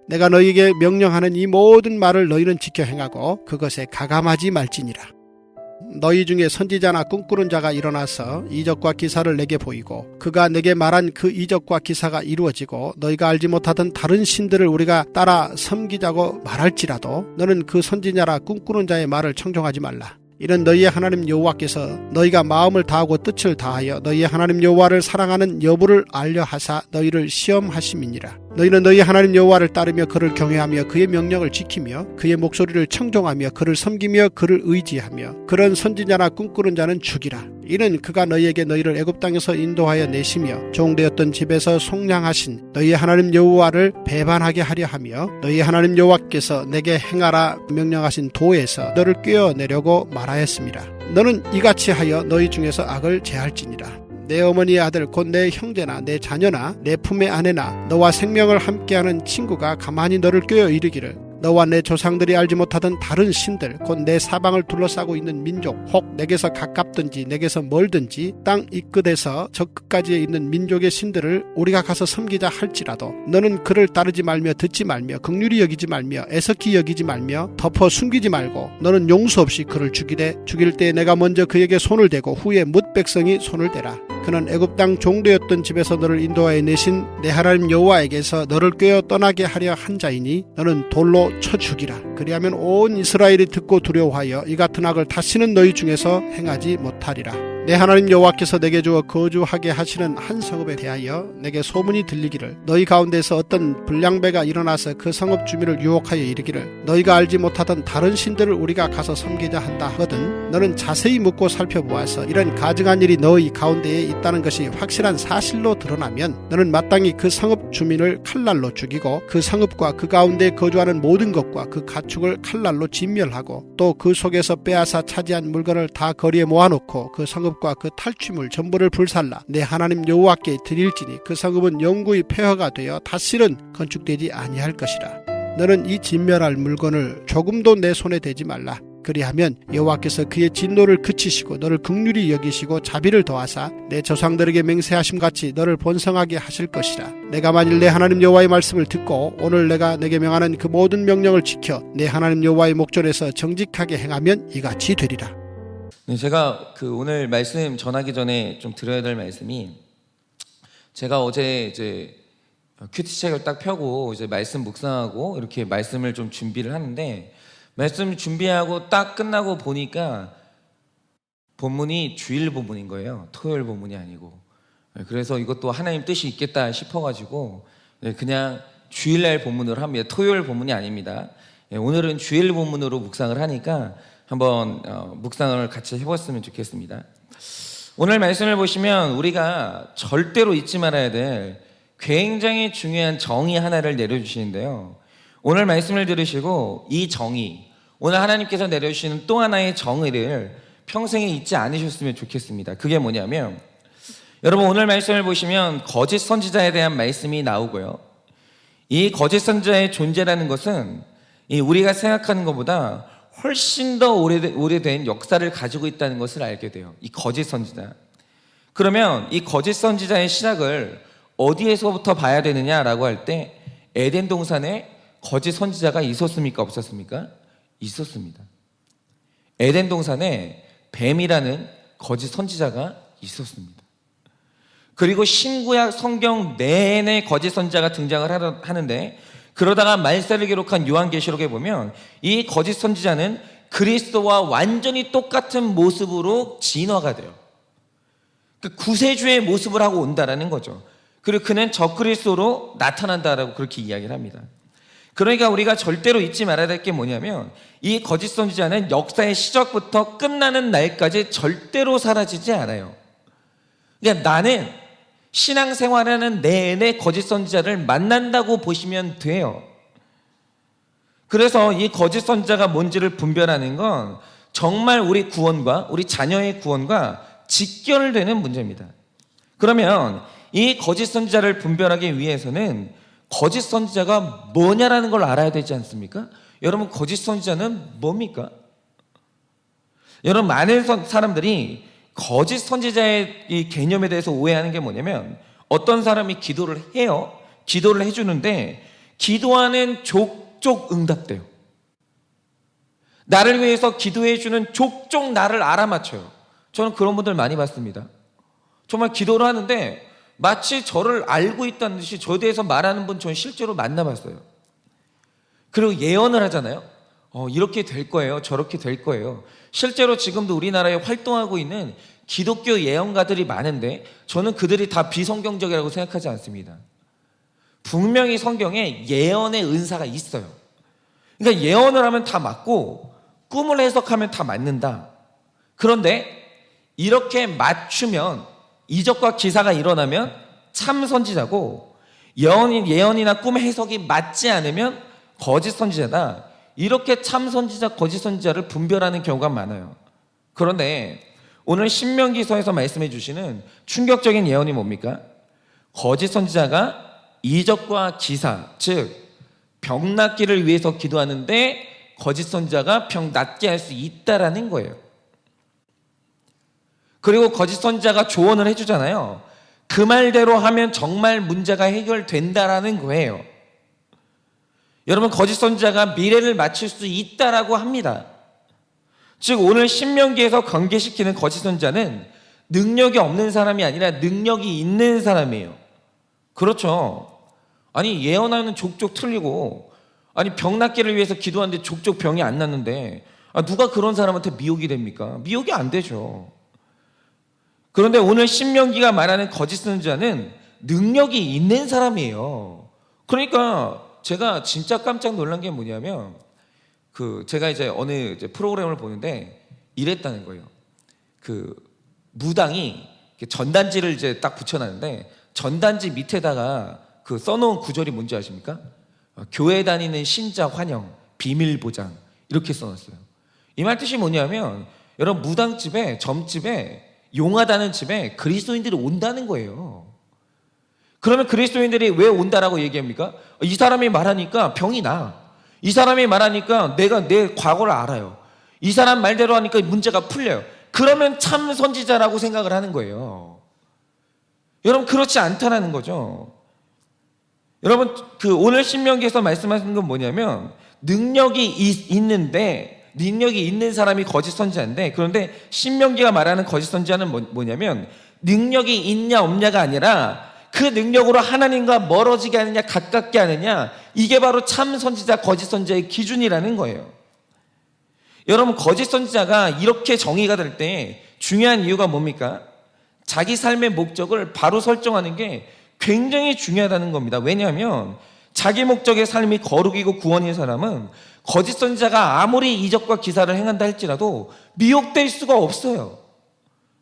내가 너희에게 명령하는 이 모든 말을 너희는 지켜 행하고 그것에 가감하지 말지니라. 너희 중에 선지자나 꿈꾸는 자가 일어나서 이적과 기사를 내게 보이고 그가 내게 말한 그 이적과 기사가 이루어지고 너희가 알지 못하던 다른 신들을 우리가 따라 섬기자고 말할지라도 너는 그 선지자나 꿈꾸는 자의 말을 청종하지 말라. 이는 너희의 하나님 여호와께서 너희가 마음을 다하고 뜻을 다하여 너희의 하나님 여호와를 사랑하는 여부를 알려 하사 너희를 시험하심이니라. 너희는 너희 하나님 여호와를 따르며 그를 경외하며 그의 명령을 지키며 그의 목소리를 청종하며 그를 섬기며 그를 의지하며 그런 선지자나 꿈꾸는 자는 죽이라. 이는 그가 너희에게 너희를 애굽 땅에서 인도하여 내시며 종되었던 집에서 속량하신 너희의 하나님 여호와를 배반하게 하려 하며 너희 하나님 여호와께서 내게 행하라 명령하신 도에서 너를 꿰어내려고 말하였습니다. 너는 이같이 하여 너희 중에서 악을 제할지니라. 내 어머니의 아들 곧 내 형제나 내 자녀나 내 품의 아내나 너와 생명을 함께하는 친구가 가만히 너를 꿰어 이르기를 너와 내 조상들이 알지 못하던 다른 신들 곧 내 사방을 둘러싸고 있는 민족 혹 내게서 가깝든지 내게서 멀든지 땅 이 끝에서 저 끝까지에 있는 민족의 신들을 우리가 가서 섬기자 할지라도 너는 그를 따르지 말며 듣지 말며 긍휼히 여기지 말며 애석히 여기지 말며 덮어 숨기지 말고 너는 용서 없이 그를 죽이되 죽일 때 내가 먼저 그에게 손을 대고 후에 뭇 백성이 손을 대라. 그는 애굽 땅 종되었던 집에서 너를 인도하여 내신 내 하나님 여호와에게서 너를 꿰어 떠나게 하려 한 자이니 너는 돌로 쳐 죽이라. 그리하면 온 이스라엘이 듣고 두려워하여 이 같은 악을 다시는 너희 중에서 행하지 못하리라. 내 하나님 여호와께서 내게 주어 거주하게 하시는 한 성읍에 대하여 내게 소문이 들리기를 너희 가운데서 어떤 불량배가 일어나서 그 성읍 주민을 유혹하여 이르기를 너희가 알지 못하던 다른 신들을 우리가 가서 섬기자 한다 하거든 너는 자세히 묻고 살펴보아서 이런 가증한 일이 너희 가운데에 있다는 것이 확실한 사실로 드러나면 너는 마땅히 그 성읍 주민을 칼날로 죽이고 그 성읍과 그 가운데 거주하는 모든 것과 그 가축을 칼날로 진멸하고 또 그 속에서 빼앗아 차지한 물건을 다 거리에 모아놓고 그 성읍과 그 탈취물 전부를 불살라 내 하나님 여호와께 드릴지니 그 성읍은 영구히 폐허가 되어 다시는 건축되지 아니할 것이라. 너는 이 진멸할 물건을 조금도 내 손에 대지 말라. 그리하면 여호와께서 그의 진노를 그치시고 너를 긍휼히 여기시고 자비를 더하사 내 조상들에게 맹세하심 같이 너를 번성하게 하실 것이라. 내가 만일 내 하나님 여호와의 말씀을 듣고 오늘 내가 내게 명하는 그 모든 명령을 지켜 내 하나님 여호와의 목전에서 정직하게 행하면 이같이 되리라. 네, 제가 오늘 말씀 전하기 전에 좀 드려야 될 말씀이 제가 어제 이제 큐티책을 딱 펴고 이제 말씀 묵상하고 이렇게 말씀을 좀 준비를 하는데 말씀 준비하고 딱 끝나고 보니까 본문이 주일 본문인 거예요. 토요일 본문이 아니고. 그래서 이것도 하나님 뜻이 있겠다 싶어가지고 그냥 주일날 본문으로 합니다. 토요일 본문이 아닙니다. 오늘은 주일 본문으로 묵상을 하니까 한번 묵상을 같이 해봤으면 좋겠습니다. 오늘 말씀을 보시면 우리가 절대로 잊지 말아야 될 굉장히 중요한 정의 하나를 내려주시는데요. 오늘 말씀을 들으시고 이 정의, 오늘 하나님께서 내려주시는 또 하나의 정의를 평생에 잊지 않으셨으면 좋겠습니다. 그게 뭐냐면 여러분 오늘 말씀을 보시면 거짓 선지자에 대한 말씀이 나오고요. 이 거짓 선지자의 존재라는 것은 우리가 생각하는 것보다 훨씬 더 오래된 역사를 가지고 있다는 것을 알게 돼요. 이 거짓 선지자. 그러면 이 거짓 선지자의 시작을 어디에서부터 봐야 되느냐라고 할 때 에덴 동산에 거짓 선지자가 있었습니까? 없었습니까? 있었습니다. 에덴 동산에 뱀이라는 거짓 선지자가 있었습니다. 그리고 신구약 성경 내내 거짓 선지자가 등장을 하는데 그러다가 말세를 기록한 요한계시록에 보면 이 거짓 선지자는 그리스도와 완전히 똑같은 모습으로 진화가 돼요. 그 구세주의 모습을 하고 온다라는 거죠. 그리고 그는 적그리스도로 나타난다라고 그렇게 이야기를 합니다. 그러니까 우리가 절대로 잊지 말아야 될 게 뭐냐면 이 거짓 선지자는 역사의 시작부터 끝나는 날까지 절대로 사라지지 않아요. 그러니까 나는 신앙생활하는 내내 거짓 선지자를 만난다고 보시면 돼요. 그래서 이 거짓 선지자가 뭔지를 분별하는 건 정말 우리 구원과 우리 자녀의 구원과 직결되는 문제입니다. 그러면 이 거짓 선지자를 분별하기 위해서는 거짓 선지자가 뭐냐라는 걸 알아야 되지 않습니까? 여러분 거짓 선지자는 뭡니까? 여러분 많은 사람들이 거짓 선지자의 이 개념에 대해서 오해하는 게 뭐냐면 어떤 사람이 기도를 해요. 기도를 해주는데 기도하는 족족 응답돼요. 나를 위해서 기도해주는 족족 나를 알아맞혀요. 저는 그런 분들 많이 봤습니다. 정말 기도를 하는데 마치 저를 알고 있다는 듯이 저에 대해서 말하는 분 저는 실제로 만나봤어요. 그리고 예언을 하잖아요. 이렇게 될 거예요. 저렇게 될 거예요. 실제로 지금도 우리나라에 활동하고 있는 기독교 예언가들이 많은데 저는 그들이 다 비성경적이라고 생각하지 않습니다. 분명히 성경에 예언의 은사가 있어요. 그러니까 예언을 하면 다 맞고 꿈을 해석하면 다 맞는다. 그런데 이렇게 맞추면 이적과 기사가 일어나면 참 선지자고 예언이나 꿈 해석이 맞지 않으면 거짓 선지자다. 이렇게 참 선지자, 거짓 선지자를 분별하는 경우가 많아요. 그런데 오늘 신명기서에서 말씀해 주시는 충격적인 예언이 뭡니까? 거짓 선지자가 이적과 기사, 즉 병 낫기를 위해서 기도하는데 거짓 선지자가 병 낫게 할 수 있다라는 거예요. 그리고 거짓 선지자가 조언을 해주잖아요. 그 말대로 하면 정말 문제가 해결된다라는 거예요. 여러분, 거짓 선지자가 미래를 맞출 수 있다라고 합니다. 즉 오늘 신명기에서 경계시키는 거짓 선지자는 능력이 없는 사람이 아니라 능력이 있는 사람이에요. 그렇죠. 아니 예언하는 족족 틀리고 아니 병 낫기를 위해서 기도하는데 족족 병이 안 낫는데 누가 그런 사람한테 미혹이 됩니까? 미혹이 안 되죠. 그런데 오늘 신명기가 말하는 거짓 선지자는 능력이 있는 사람이에요. 그러니까 제가 진짜 깜짝 놀란 게 뭐냐면 제가 이제 어느 프로그램을 보는데 이랬다는 거예요. 무당이 전단지를 이제 딱 붙여놨는데 전단지 밑에다가 써놓은 구절이 뭔지 아십니까? 교회 다니는 신자 환영, 비밀 보장 이렇게 써놨어요. 이 말 뜻이 뭐냐면 여러분 무당집에 점집에 용하다는 집에 그리스도인들이 온다는 거예요. 그러면 그리스도인들이 왜 온다라고 얘기합니까? 이 사람이 말하니까 병이 나. 이 사람이 말하니까 내가 내 과거를 알아요. 이 사람 말대로 하니까 문제가 풀려요. 그러면 참 선지자라고 생각을 하는 거예요. 여러분 그렇지 않다라는 거죠. 여러분 오늘 신명기에서 말씀하시는 건 뭐냐면 능력이 있는 사람이 거짓 선지자인데 그런데 신명기가 말하는 거짓 선지자는 뭐냐면 능력이 있냐 없냐가 아니라 그 능력으로 하나님과 멀어지게 하느냐 가깝게 하느냐 이게 바로 참 선지자 거짓 선지자의 기준이라는 거예요. 여러분 거짓 선지자가 이렇게 정의가 될 때 중요한 이유가 뭡니까? 자기 삶의 목적을 바로 설정하는 게 굉장히 중요하다는 겁니다. 왜냐하면 자기 목적의 삶이 거룩이고 구원인 사람은 거짓 선지자가 아무리 이적과 기사를 행한다 할지라도 미혹될 수가 없어요.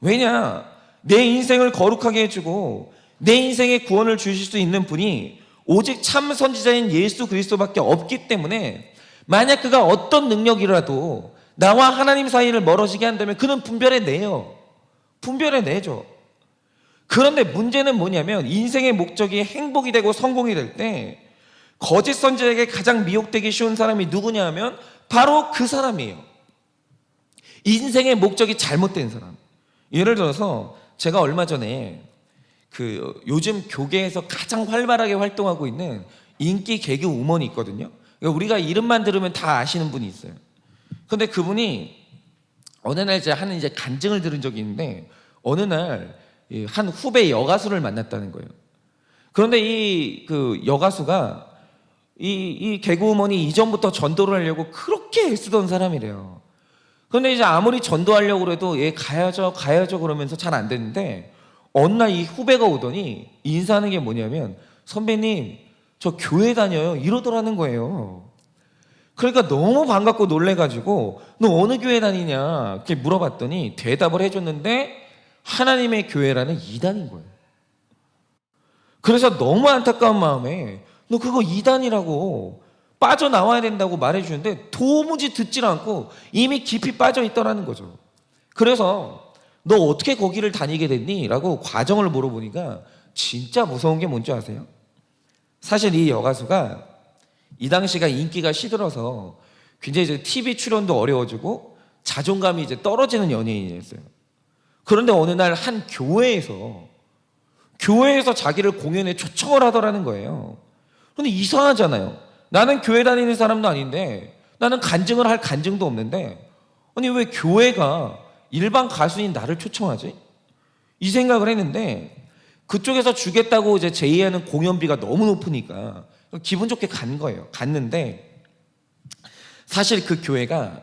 왜냐? 내 인생을 거룩하게 해주고 내 인생에 구원을 주실 수 있는 분이 오직 참 선지자인 예수 그리스도밖에 없기 때문에 만약 그가 어떤 능력이라도 나와 하나님 사이를 멀어지게 한다면 그는 분별해내요. 분별해내죠. 그런데 문제는 뭐냐면 인생의 목적이 행복이 되고 성공이 될 때 거짓 선지자에게 가장 미혹되기 쉬운 사람이 누구냐 하면 바로 그 사람이에요. 인생의 목적이 잘못된 사람. 예를 들어서 제가 얼마 전에 요즘 교계에서 가장 활발하게 활동하고 있는 인기 개그 우먼이 있거든요. 우리가 이름만 들으면 다 아시는 분이 있어요. 근데 그분이 어느 날 하는 간증을 들은 적이 있는데 어느 날 한 후배 여가수를 만났다는 거예요. 그런데 이 여가수가 이 개그우먼이 이전부터 전도를 하려고 그렇게 애쓰던 사람이래요. 그런데 이제 아무리 전도하려고 해도 얘 가야죠 그러면서 잘 안 됐는데 어느 날 이 후배가 오더니 인사하는 게 뭐냐면 선배님 저 교회 다녀요 이러더라는 거예요. 그러니까 너무 반갑고 놀래가지고 너 어느 교회 다니냐 이렇게 물어봤더니 대답을 해줬는데 하나님의 교회라는 이단인 거예요. 그래서 너무 안타까운 마음에 너 그거 이단이라고 빠져나와야 된다고 말해주는데 도무지 듣질 않고 이미 깊이 빠져있더라는 거죠. 그래서 너 어떻게 거기를 다니게 됐니? 라고 과정을 물어보니까 진짜 무서운 게 뭔지 아세요? 사실 이 여가수가 이 당시가 인기가 시들어서 굉장히 이제 TV 출연도 어려워지고 자존감이 이제 떨어지는 연예인이었어요. 그런데 어느 날 한 교회에서 자기를 공연에 초청을 하더라는 거예요. 근데 이상하잖아요. 나는 교회 다니는 사람도 아닌데, 나는 간증을 할 간증도 없는데, 아니 왜 교회가 일반 가수인 나를 초청하지? 이 생각을 했는데, 그쪽에서 주겠다고 이제 제의하는 공연비가 너무 높으니까 기분 좋게 간 거예요. 갔는데 사실 그 교회가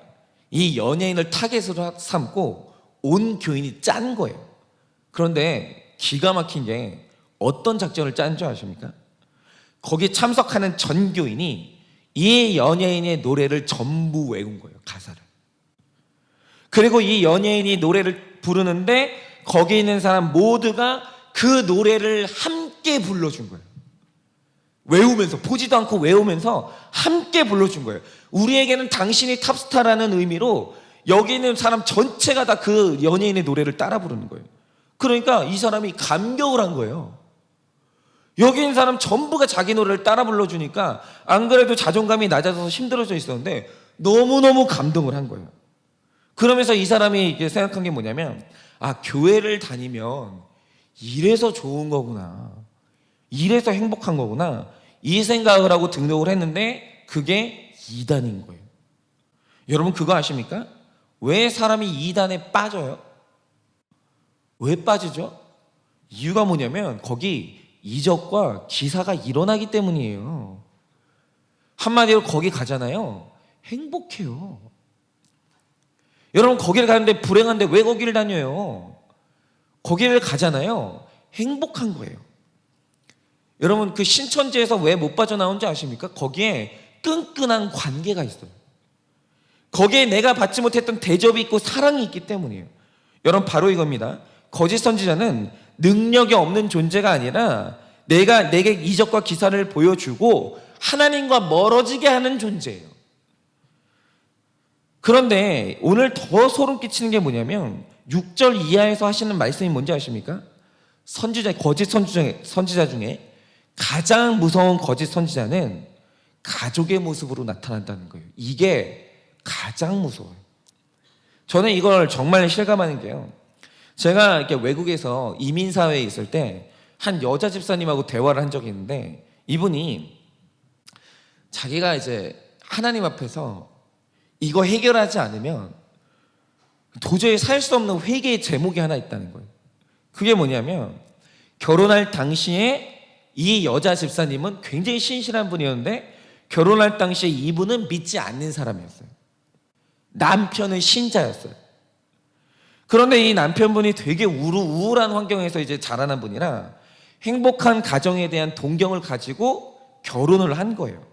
이 연예인을 타겟으로 삼고 온 교인이 짠 거예요. 그런데 기가 막힌 게 어떤 작전을 짠 줄 아십니까? 거기 참석하는 전 교인이 이 연예인의 노래를 전부 외운 거예요. 가사를. 그리고 이 연예인이 노래를 부르는데 거기 있는 사람 모두가 그 노래를 함께 불러준 거예요. 외우면서, 보지도 않고 외우면서 함께 불러준 거예요. 우리에게는 당신이 탑스타라는 의미로 여기 있는 사람 전체가 다 그 연예인의 노래를 따라 부르는 거예요. 그러니까 이 사람이 감격을 한 거예요. 여기 있는 사람 전부가 자기 노래를 따라 불러주니까 안 그래도 자존감이 낮아져서 힘들어져 있었는데 너무너무 감동을 한 거예요. 그러면서 이 사람이 생각한 게 뭐냐면, 아, 교회를 다니면 이래서 좋은 거구나, 이래서 행복한 거구나, 이 생각을 하고 등록을 했는데 그게 이단인 거예요. 여러분 그거 아십니까? 왜 사람이 이단에 빠져요? 왜 빠지죠? 이유가 뭐냐면 거기 이적과 기사가 일어나기 때문이에요. 한마디로 거기 가잖아요, 행복해요. 여러분 거기를 가는데 불행한데 왜 거기를 다녀요? 거기를 가잖아요, 행복한 거예요. 여러분 그 신천지에서 왜 못 빠져나온지 아십니까? 거기에 끈끈한 관계가 있어요. 거기에 내가 받지 못했던 대접이 있고 사랑이 있기 때문이에요. 여러분 바로 이겁니다. 거짓 선지자는 능력이 없는 존재가 아니라 내게 이적과 기사를 보여주고 하나님과 멀어지게 하는 존재예요. 그런데 오늘 더 소름 끼치는 게 뭐냐면 6절 이하에서 하시는 말씀이 뭔지 아십니까? 거짓 선지자 중에 가장 무서운 거짓 선지자는 가족의 모습으로 나타난다는 거예요. 이게 가장 무서워요. 저는 이걸 정말 실감하는 게요, 제가 이렇게 외국에서 이민사회에 있을 때 한 여자 집사님하고 대화를 한 적이 있는데, 이분이 자기가 이제 하나님 앞에서 이거 해결하지 않으면 도저히 살 수 없는 회개의 제목이 하나 있다는 거예요. 그게 뭐냐면, 결혼할 당시에 이 여자 집사님은 굉장히 신실한 분이었는데 결혼할 당시에 이분은 믿지 않는 사람이었어요. 남편은 신자였어요. 그런데 이 남편분이 되게 우울한 환경에서 이제 자라난 분이라 행복한 가정에 대한 동경을 가지고 결혼을 한 거예요.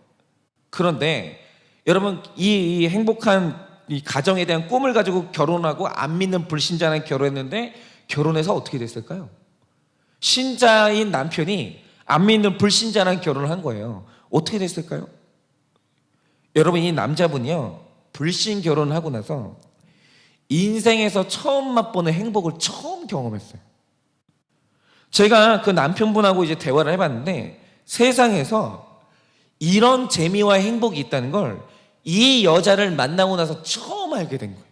그런데 여러분 이 행복한 이 가정에 대한 꿈을 가지고 결혼하고 안 믿는 불신자랑 결혼했는데 결혼해서 어떻게 됐을까요? 신자인 남편이 안 믿는 불신자랑 결혼을 한 거예요. 어떻게 됐을까요? 여러분 이 남자분이요, 불신 결혼을 하고 나서 인생에서 처음 맛보는 행복을 처음 경험했어요. 제가 그 남편분하고 이제 대화를 해봤는데 세상에서 이런 재미와 행복이 있다는 걸 이 여자를 만나고 나서 처음 알게 된 거예요.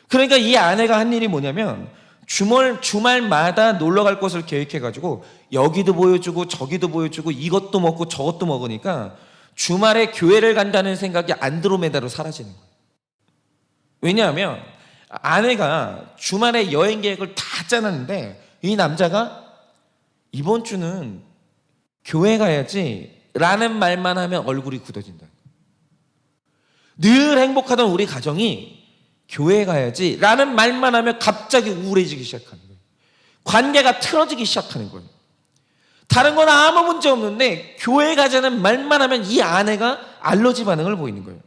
그러니까 이 아내가 한 일이 뭐냐면 주말마다 놀러 갈 곳을 계획해가지고 여기도 보여주고 저기도 보여주고 이것도 먹고 저것도 먹으니까 주말에 교회를 간다는 생각이 안드로메다로 사라지는 거예요. 왜냐하면 아내가 주말에 여행 계획을 다 짜놨는데 이 남자가 이번 주는 교회 가야지 라는 말만 하면 얼굴이 굳어진다. 늘 행복하던 우리 가정이 교회 가야지 라는 말만 하면 갑자기 우울해지기 시작하는 거예요. 관계가 틀어지기 시작하는 거예요. 다른 건 아무 문제 없는데 교회 가자는 말만 하면 이 아내가 알러지 반응을 보이는 거예요.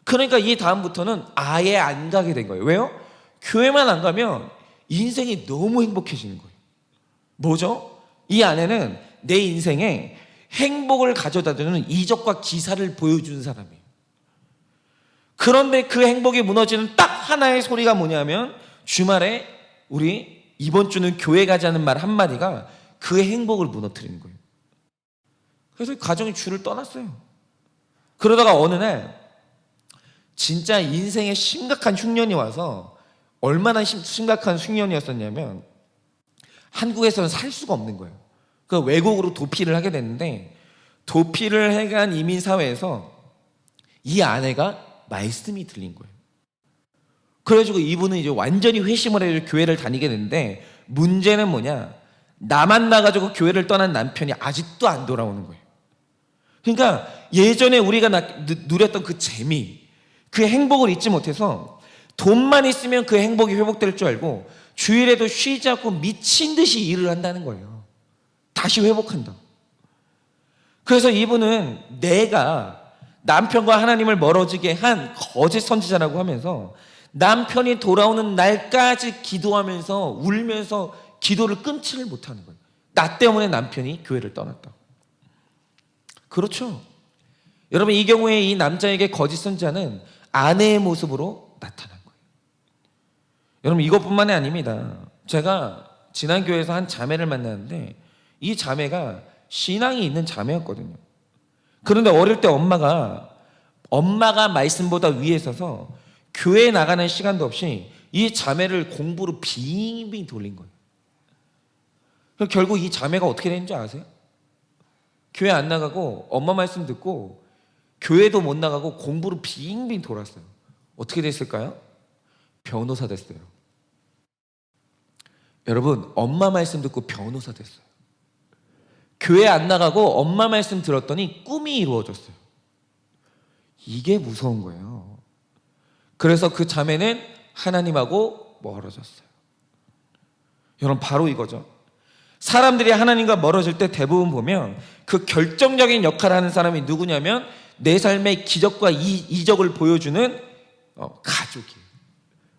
그러니까 이 다음부터는 아예 안 가게 된 거예요. 왜요? 교회만 안 가면 인생이 너무 행복해지는 거예요. 뭐죠? 이 아내는 내 인생에 행복을 가져다주는 이적과 기사를 보여주는 사람이에요. 그런데 그 행복이 무너지는 딱 하나의 소리가 뭐냐면 주말에 우리 이번 주는 교회 가자는 말 한마디가 그 행복을 무너뜨리는 거예요. 그래서 가정이 줄을 떠났어요. 그러다가 어느 날 진짜 인생에 심각한 흉년이 와서, 얼마나 심각한 흉년이었었냐면 한국에서는 살 수가 없는 거예요. 그 외국으로 도피를 하게 됐는데 도피를 해간 이민 사회에서 이 아내가 말씀이 들린 거예요. 그래가지고 이분은 이제 완전히 회심을 해서 교회를 다니게 되는데, 문제는 뭐냐? 나만 나가지고 교회를 떠난 남편이 아직도 안 돌아오는 거예요. 그러니까 예전에 우리가 누렸던 그 재미, 그 행복을 잊지 못해서 돈만 있으면 그 행복이 회복될 줄 알고 주일에도 쉬지 않고 미친 듯이 일을 한다는 거예요. 다시 회복한다. 그래서 이분은 내가 남편과 하나님을 멀어지게 한 거짓 선지자라고 하면서 남편이 돌아오는 날까지 기도하면서 울면서 기도를 끊지를 못하는 거예요. 나 때문에 남편이 교회를 떠났다고. 그렇죠. 여러분, 이 경우에 이 남자에게 거짓 선지자는 아내의 모습으로 나타난 거예요. 여러분, 이것뿐만이 아닙니다. 제가 지난 교회에서 한 자매를 만났는데 이 자매가 신앙이 있는 자매였거든요. 그런데 어릴 때 엄마가 말씀보다 위에 서서 교회에 나가는 시간도 없이 이 자매를 공부로 빙빙 돌린 거예요. 결국 이 자매가 어떻게 됐는지 아세요? 교회 안 나가고 엄마 말씀 듣고 교회도 못 나가고 공부로 빙빙 돌았어요. 어떻게 됐을까요? 변호사 됐어요. 여러분, 엄마 말씀 듣고 변호사 됐어요. 교회 안 나가고 엄마 말씀 들었더니 꿈이 이루어졌어요. 이게 무서운 거예요. 그래서 그 자매는 하나님하고 멀어졌어요. 여러분, 바로 이거죠. 사람들이 하나님과 멀어질 때 대부분 보면 그 결정적인 역할을 하는 사람이 누구냐면 내 삶의 기적과 이적을 보여주는 가족이에요.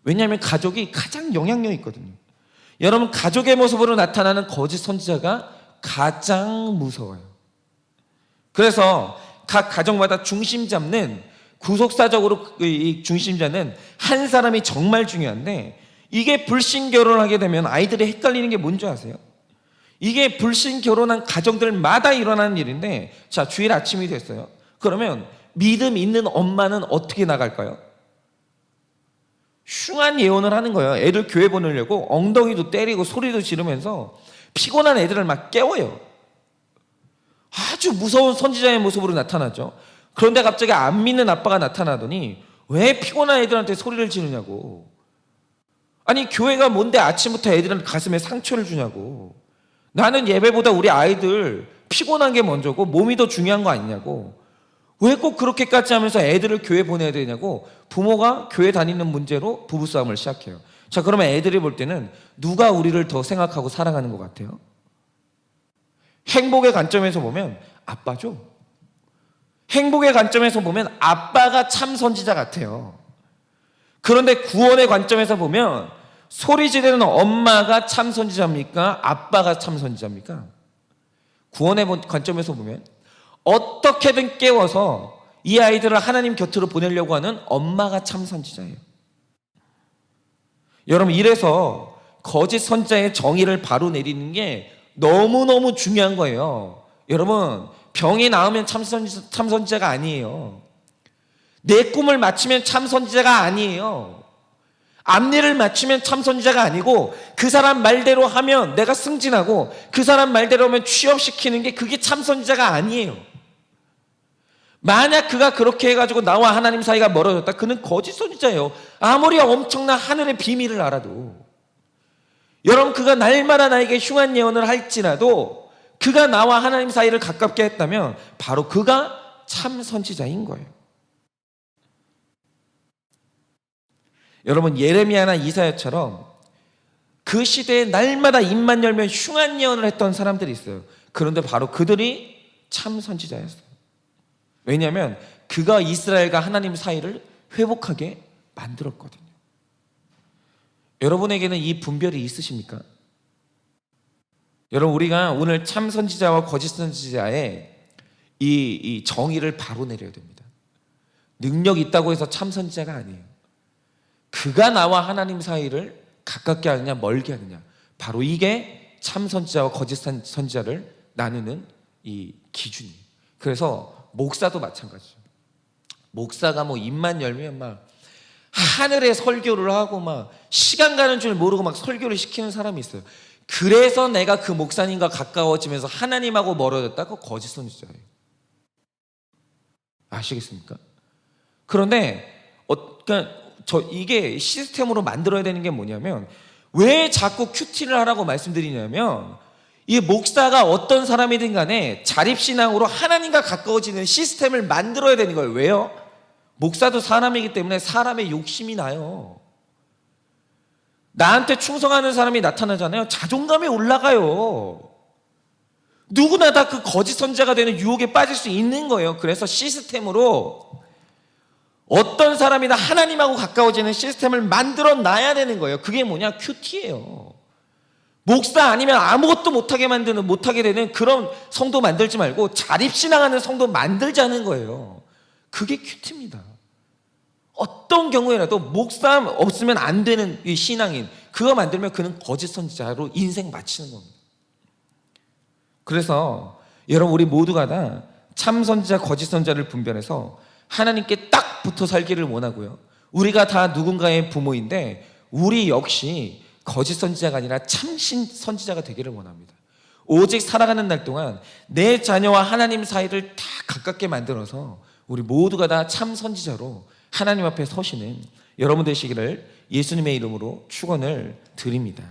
왜냐하면 가족이 가장 영향력이 있거든요. 여러분, 가족의 모습으로 나타나는 거짓 선지자가 가장 무서워요. 그래서 각 가정마다 중심 잡는 구속사적으로 이 중심자는 한 사람이 정말 중요한데, 이게 불신 결혼하게 되면 아이들이 헷갈리는 게 뭔지 아세요? 이게 불신 결혼한 가정들마다 일어나는 일인데, 자, 주일 아침이 됐어요. 그러면 믿음 있는 엄마는 어떻게 나갈까요? 흉한 예언을 하는 거예요. 애들 교회 보내려고 엉덩이도 때리고 소리도 지르면서 피곤한 애들을 막 깨워요. 아주 무서운 선지자의 모습으로 나타나죠. 그런데 갑자기 안 믿는 아빠가 나타나더니 왜 피곤한 애들한테 소리를 지르냐고. 아니, 교회가 뭔데 아침부터 애들한테 가슴에 상처를 주냐고. 나는 예배보다 우리 아이들 피곤한 게 먼저고 몸이 더 중요한 거 아니냐고. 왜 꼭 그렇게까지 하면서 애들을 교회 보내야 되냐고. 부모가 교회 다니는 문제로 부부싸움을 시작해요. 자, 그러면 애들이 볼 때는 누가 우리를 더 생각하고 사랑하는 것 같아요? 행복의 관점에서 보면 아빠죠. 행복의 관점에서 보면 아빠가 참 선지자 같아요. 그런데 구원의 관점에서 보면 소리 지르는 엄마가 참 선지자입니까? 아빠가 참 선지자입니까? 구원의 관점에서 보면 어떻게든 깨워서 이 아이들을 하나님 곁으로 보내려고 하는 엄마가 참 선지자예요. 여러분, 이래서 거짓 선지자의 정의를 바로 내리는 게 너무너무 중요한 거예요. 여러분, 병이 나으면 참 선지자가 아니에요. 내 꿈을 맞추면 참 선지자가 아니에요. 앞일을 맞추면 참 선지자가 아니고, 그 사람 말대로 하면 내가 승진하고 그 사람 말대로 하면 취업시키는 게 그게 참 선지자가 아니에요. 만약 그가 그렇게 해가지고 나와 하나님 사이가 멀어졌다, 그는 거짓 선지자예요. 아무리 엄청난 하늘의 비밀을 알아도. 여러분, 그가 날마다 나에게 흉한 예언을 할지라도 그가 나와 하나님 사이를 가깝게 했다면 바로 그가 참 선지자인 거예요. 여러분, 예레미야나 이사야처럼 그 시대에 날마다 입만 열면 흉한 예언을 했던 사람들이 있어요. 그런데 바로 그들이 참 선지자였어요. 왜냐하면 그가 이스라엘과 하나님 사이를 회복하게 만들었거든요. 여러분에게는 이 분별이 있으십니까? 여러분, 우리가 오늘 참 선지자와 거짓 선지자의 이 정의를 바로 내려야 됩니다. 능력 있다고 해서 참 선지자가 아니에요. 그가 나와 하나님 사이를 가깝게 하느냐 멀게 하느냐, 바로 이게 참 선지자와 거짓 선지자를 나누는 이 기준이에요. 그래서 목사도 마찬가지죠. 목사가 뭐 입만 열면 막 하늘에 설교를 하고 막 시간 가는 줄 모르고 막 설교를 시키는 사람이 있어요. 그래서 내가 그 목사님과 가까워지면서 하나님하고 멀어졌다? 그거 거짓 선지자예요. 아시겠습니까? 그런데 그러니까 이게 시스템으로 만들어야 되는 게 뭐냐면, 왜 자꾸 큐티를 하라고 말씀드리냐면, 이 목사가 어떤 사람이든 간에 자립신앙으로 하나님과 가까워지는 시스템을 만들어야 되는 거예요. 왜요? 목사도 사람이기 때문에 사람의 욕심이 나요. 나한테 충성하는 사람이 나타나잖아요. 자존감이 올라가요. 누구나 다 그 거짓 선지자가 되는 유혹에 빠질 수 있는 거예요. 그래서 시스템으로 어떤 사람이나 하나님하고 가까워지는 시스템을 만들어 놔야 되는 거예요. 그게 뭐냐? 큐티예요. 목사 아니면 아무것도 못하게 되는 그런 성도 만들지 말고 자립신앙하는 성도 만들자는 거예요. 그게 큐티입니다. 어떤 경우에라도 목사 없으면 안 되는 이 신앙인, 그거 만들면 그는 거짓 선지자로 인생 마치는 겁니다. 그래서 여러분, 우리 모두가 다 참 선지자, 거짓 선지자를 분별해서 하나님께 딱 붙어 살기를 원하고요. 우리가 다 누군가의 부모인데 우리 역시 거짓 선지자가 아니라 참신 선지자가 되기를 원합니다. 오직 살아가는 날 동안 내 자녀와 하나님 사이를 다 가깝게 만들어서 우리 모두가 다 참 선지자로 하나님 앞에 서시는 여러분 되시기를 예수님의 이름으로 축원을 드립니다.